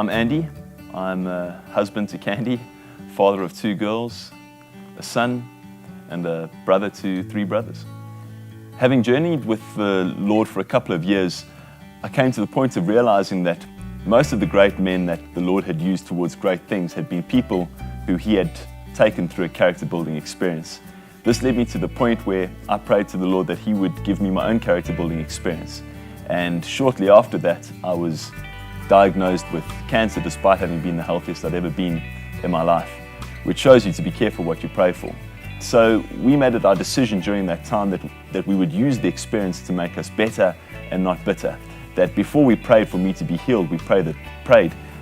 I'm Andy. I'm a husband to Candy, father of 2 girls, a son, and a brother to 3 brothers. Having journeyed with the Lord for a couple of years, I came to the point of realizing that most of the great men that the Lord had used towards great things had been people who He had taken through a character building experience. This led me to the point where I prayed to the Lord that He would give me my own character building experience. And shortly after that, I was diagnosed with cancer despite having been the healthiest I'd ever been in my life, which shows you to be careful what you pray for. So we made it our decision during that time that we would use the experience to make us better and not bitter. That before we prayed for me to be healed, we prayed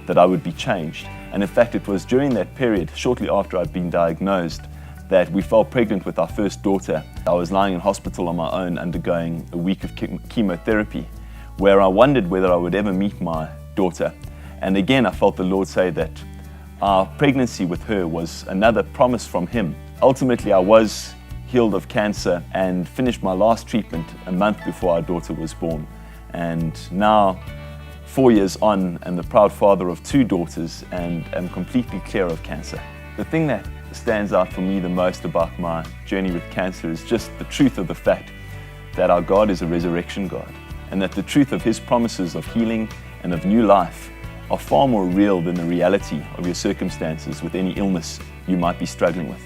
that I would be changed. And in fact, it was during that period, shortly after I'd been diagnosed, that we fell pregnant with our first daughter. I was lying in hospital on my own, undergoing a week of chemotherapy, where I wondered whether I would ever meet my daughter. And again, I felt the Lord say that our pregnancy with her was another promise from Him. Ultimately, I was healed of cancer and finished my last treatment a month before our daughter was born. And now, 4 years on, I'm the proud father of 2 daughters and am completely clear of cancer. The thing that stands out for me the most about my journey with cancer is just the truth of the fact that our God is a resurrection God, and that the truth of His promises of healing and of new life are far more real than the reality of your circumstances with any illness you might be struggling with.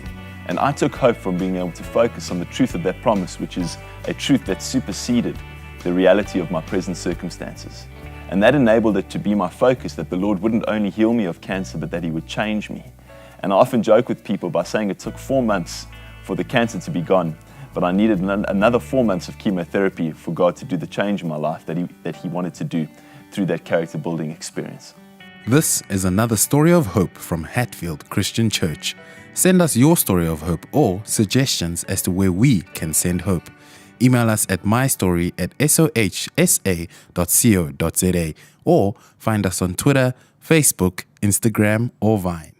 And I took hope from being able to focus on the truth of that promise, which is a truth that superseded the reality of my present circumstances. And that enabled it to be my focus that the Lord wouldn't only heal me of cancer, but that He would change me. And I often joke with people by saying it took 4 months for the cancer to be gone, but I needed another 4 months of chemotherapy for God to do the change in my life that He wanted to do through that character building experience. This is another story of hope from Hatfield Christian Church. Send us your story of hope or suggestions as to where we can send hope. Email us at mystory@sohsa.co.za or find us on Twitter, Facebook, Instagram, or Vine.